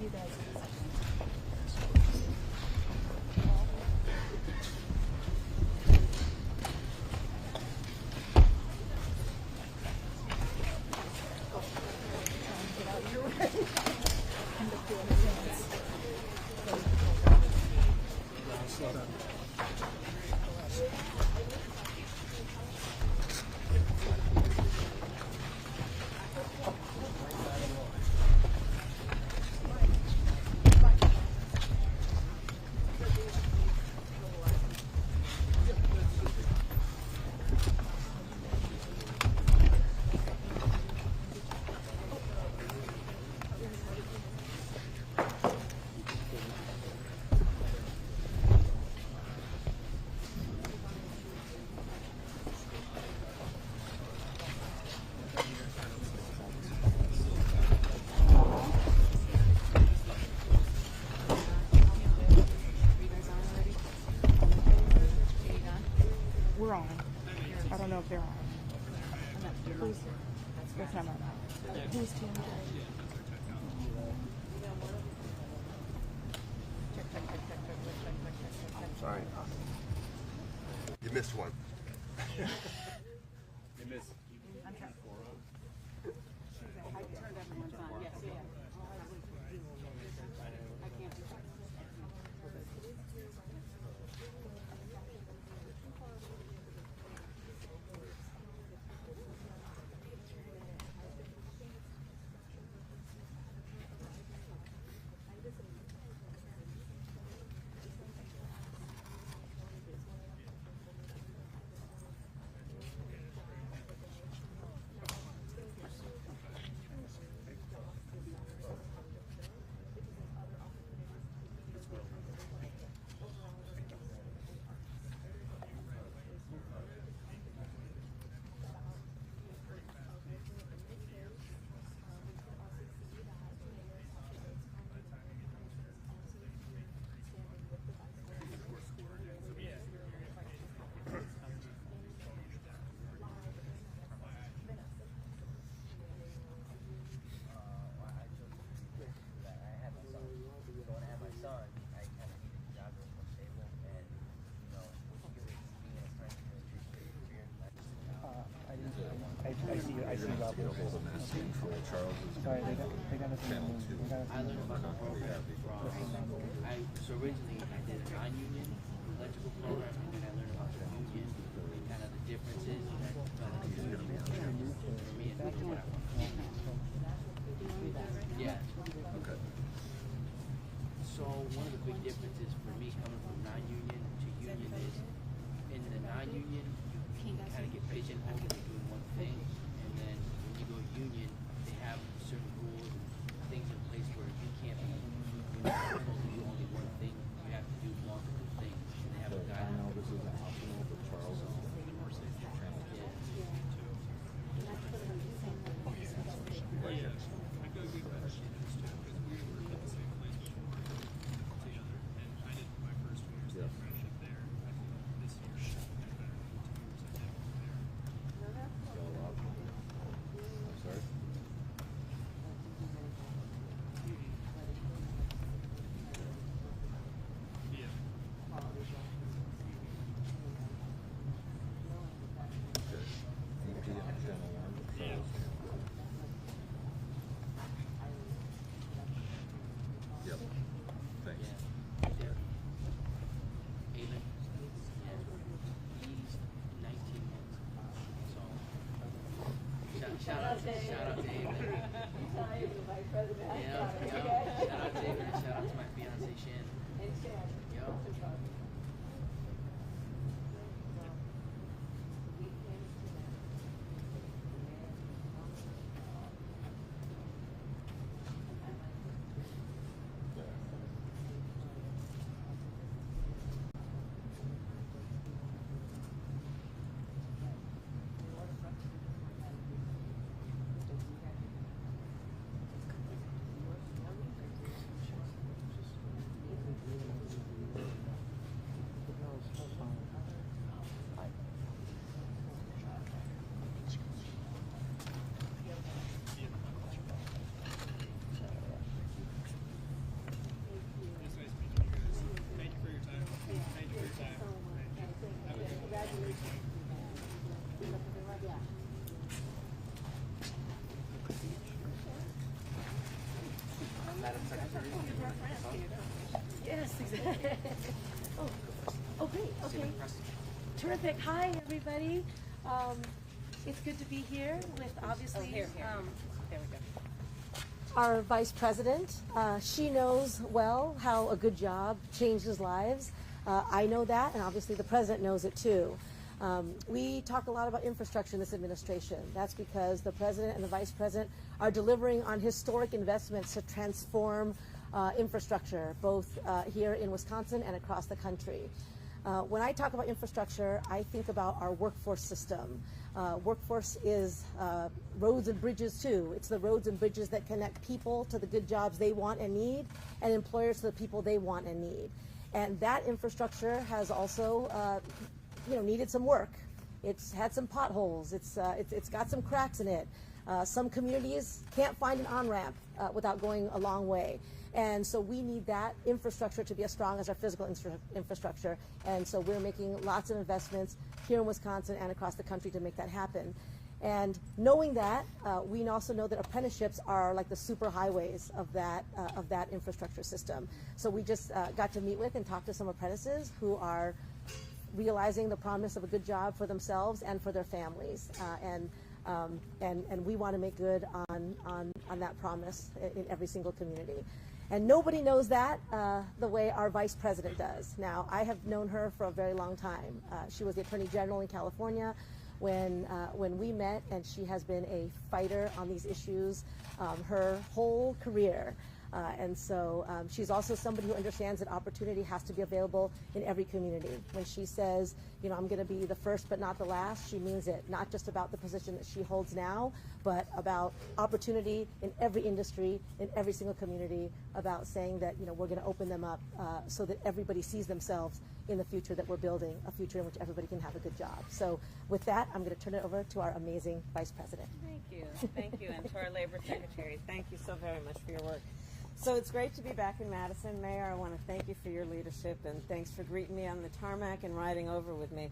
you guys a second. Get out your way. End up doing a dance. Slow down. We're on. I don't know if they're on. Who's that's not on. Who's TMJ? Sorry. You missed one. You missed. I'm trying. I turned everyone's on. Yes, yeah. I can't do that. I see Rob. Sorry, they got us in I learned about the program so originally I did a non-union electrical program, and then I learned about the union and kind of the differences that felt like for me and what I want. Yeah. Okay. So one of the big differences for me coming from non-union to union is in the non-union you kind of get pigeonholed into doing one thing, and then when you go union they have certain rules and things in place where you can't be do only one thing, you have to do multiple things, and they have a guideline. I know this is optional, but Charles is more safe for channel. Yep. Thanks. Aiden, he's 19 months. So shout out to Aiden. Yeah, shout out to Aiden and shout out to my fiance Shannon. Yo. Oh, great. Okay. Terrific. Hi, everybody. It's good to be here with obviously There we go. our Vice President. She knows well how a good job changes lives. I know that, and obviously the President knows it too. We talk a lot about infrastructure in this administration. That's because the President and the Vice President are delivering on historic investments to transform infrastructure, both here in Wisconsin and across the country. When I talk about infrastructure, I think about our workforce system. Workforce is roads and bridges too. It's the roads and bridges that connect people to the good jobs they want and need, and employers to the people they want and need. And that infrastructure has also needed some work. It's had some potholes. It's got some cracks in it. Some communities can't find an on-ramp without going a long way. And so we need that infrastructure to be as strong as our physical infrastructure. And so we're making lots of investments here in Wisconsin and across the country to make that happen. And knowing that, we also know that apprenticeships are like the super highways of that infrastructure system. So we just got to meet with and talk to some apprentices who are realizing the promise of a good job for themselves and for their families. And we want to make good on that promise in every single community. And nobody knows that the way our Vice President does. Now, I have known her for a very long time. She was the Attorney General in California when we met, and she has been a fighter on these issues her whole career. And so she's also somebody who understands that opportunity has to be available in every community. When she says, I'm going to be the first but not the last, she means it, not just about the position that she holds now, but about opportunity in every industry, in every single community, about saying that, we're going to open them up so that everybody sees themselves in the future that we're building, a future in which everybody can have a good job. So with that, I'm going to turn it over to our amazing Vice President. Thank you, and to our Labor Secretary, thank you so very much for your work. So it's great to be back in Madison, Mayor. I want to thank you for your leadership, and thanks for greeting me on the tarmac and riding over with me.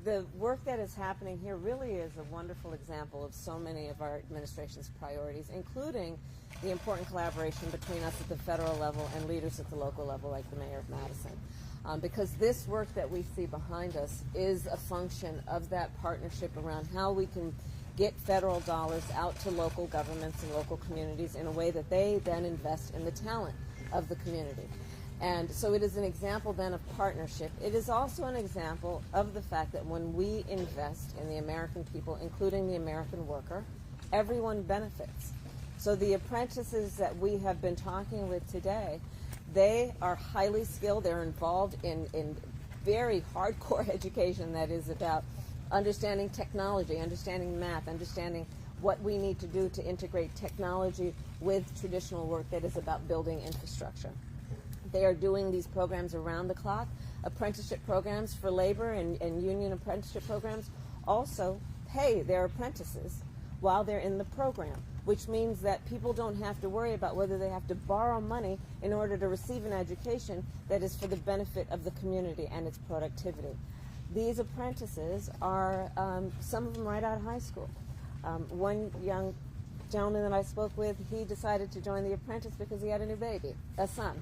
The work that is happening here really is a wonderful example of so many of our administration's priorities, including the important collaboration between us at the federal level and leaders at the local level, like the Mayor of Madison. Because this work that we see behind us is a function of that partnership around how we can get federal dollars out to local governments and local communities in a way that they then invest in the talent of the community. And so it is an example then of partnership. It is also an example of the fact that when we invest in the American people, including the American worker, everyone benefits. So the apprentices that we have been talking with today, they are highly skilled. They're involved in very hardcore education that is about understanding technology, understanding math, understanding what we need to do to integrate technology with traditional work that is about building infrastructure. They are doing these programs around the clock. Apprenticeship programs for labor and union apprenticeship programs also pay their apprentices while they're in the program, which means that people don't have to worry about whether they have to borrow money in order to receive an education that is for the benefit of the community and its productivity. These apprentices are, some of them right out of high school. One young gentleman that I spoke with, he decided to join the apprentice because he had a new baby, a son,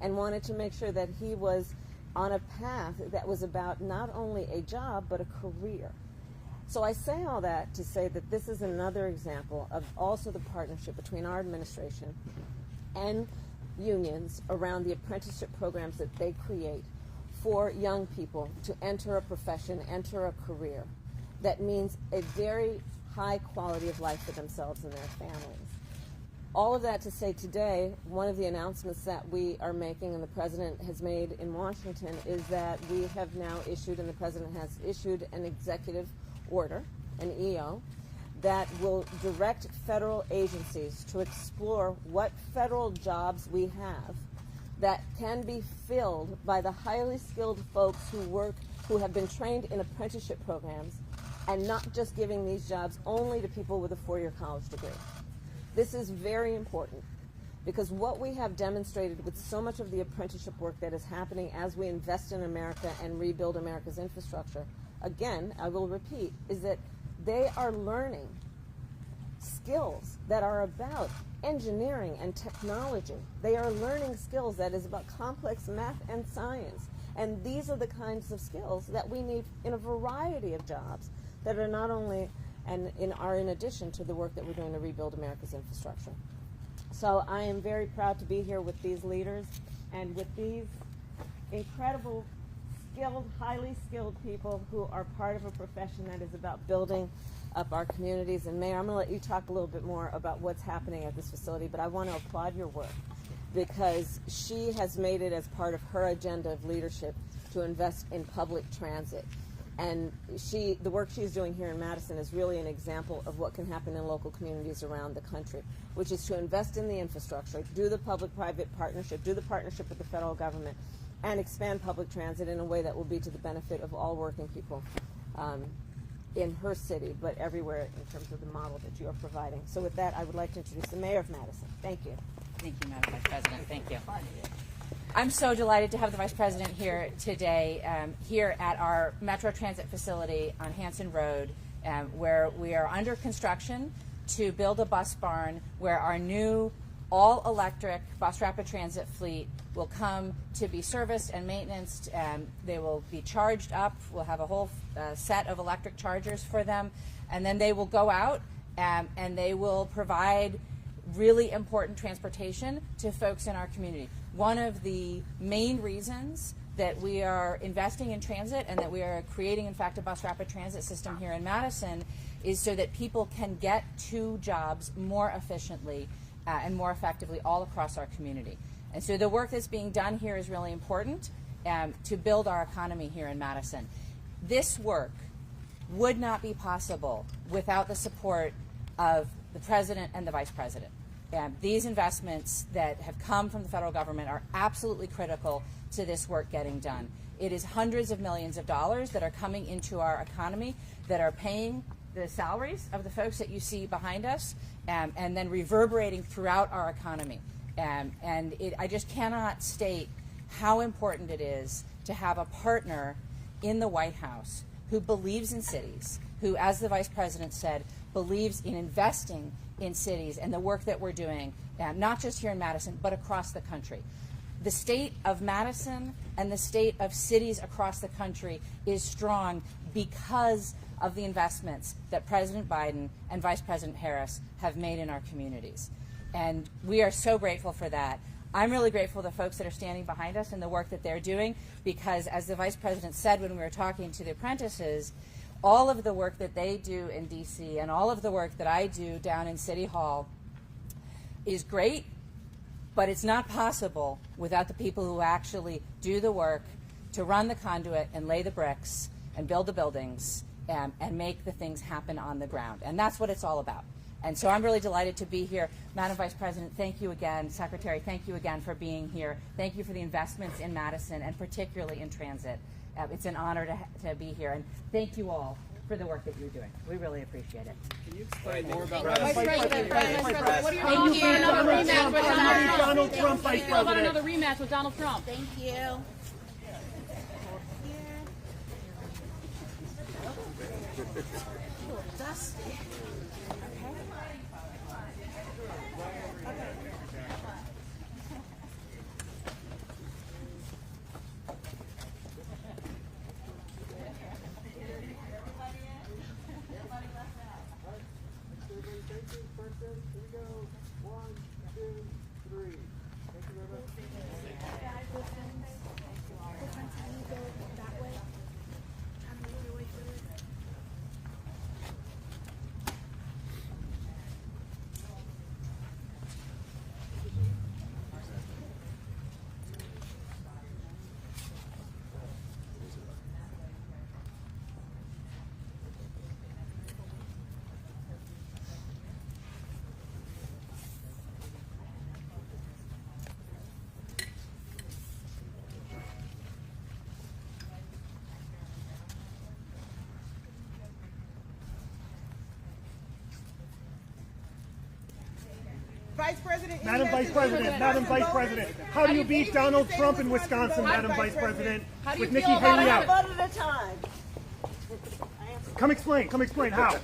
and wanted to make sure that he was on a path that was about not only a job, but a career. So I say all that to say that this is another example of also the partnership between our administration and unions around the apprenticeship programs that they create for young people to enter a profession, enter a career that means a very high quality of life for themselves and their families. All of that to say today, one of the announcements that we are making and the President has made in Washington is that we have now issued, and the President has issued, an executive order, an EO, that will direct federal agencies to explore what federal jobs we have that can be filled by the highly skilled folks who have been trained in apprenticeship programs, and not just giving these jobs only to people with a four-year college degree. This is very important because what we have demonstrated with so much of the apprenticeship work that is happening as we invest in America and rebuild America's infrastructure, again, I will repeat, is that they are learning skills that are about engineering and technology. They are learning skills that is about complex math and science. And these are the kinds of skills that we need in a variety of jobs that are not only are in addition to the work that we're doing to rebuild America's infrastructure. So I am very proud to be here with these leaders and with these incredible, skilled, highly skilled people who are part of a profession that is about building up our communities. And Mayor, I'm going to let you talk a little bit more about what's happening at this facility, but I want to applaud your work because she has made it as part of her agenda of leadership to invest in public transit. And the work she's doing here in Madison is really an example of what can happen in local communities around the country, which is to invest in the infrastructure, do the public-private partnership, do the partnership with the federal government, and expand public transit in a way that will be to the benefit of all working people in her city, but everywhere in terms of the model that you are providing. So with that, I would like to introduce the Mayor of Madison. Thank you. Thank you, Madam Vice President. Thank you. I'm so delighted to have the Vice President here today, here at our Metro Transit facility on Hanson Road, where we are under construction to build a bus barn where our new all-electric bus rapid transit fleet will come to be serviced and maintenanced. They will be charged up. We'll have a whole set of electric chargers for them, and then they will go out and they will provide really important transportation to folks in our community. One of the main reasons that we are investing in transit and that we are creating, in fact, a bus rapid transit system here in Madison is so that people can get to jobs more efficiently and more effectively all across our community. And so the work that's being done here is really important to build our economy here in Madison. This work would not be possible without the support of the President and the Vice President. These investments that have come from the federal government are absolutely critical to this work getting done. It is hundreds of millions of dollars that are coming into our economy that are paying the salaries of the folks that you see behind us and then reverberating throughout our economy. I just cannot state how important it is to have a partner in the White House who believes in cities, who, as the Vice President said, believes in investing in cities and the work that we're doing, not just here in Madison, but across the country. The state of Madison and the state of cities across the country is strong because of the investments that President Biden and Vice President Harris have made in our communities. And we are so grateful for that. I'm really grateful to the folks that are standing behind us and the work that they're doing because, as the Vice President said when we were talking to the apprentices, all of the work that they do in D.C. and all of the work that I do down in City Hall is great, but it's not possible without the people who actually do the work to run the conduit and lay the bricks and build the buildings and make the things happen on the ground. And that's what it's all about. And so I'm really delighted to be here. Madam Vice President, thank you again. Secretary, thank you again for being here. Thank you for the investments in Madison and particularly in transit. It's an honor to be here, and thank you all for the work that you're doing. We really appreciate it. Can you explain more about Vice President, what do you think about another rematch with Donald Trump? Vice President, about another rematch with Donald Trump? Thank you. Dusty. Vice President, Madam Vice President, how do you beat Donald Trump in Wisconsin, Madam Vice President, with Nikki Haley out? One vote at a time. Come explain, how?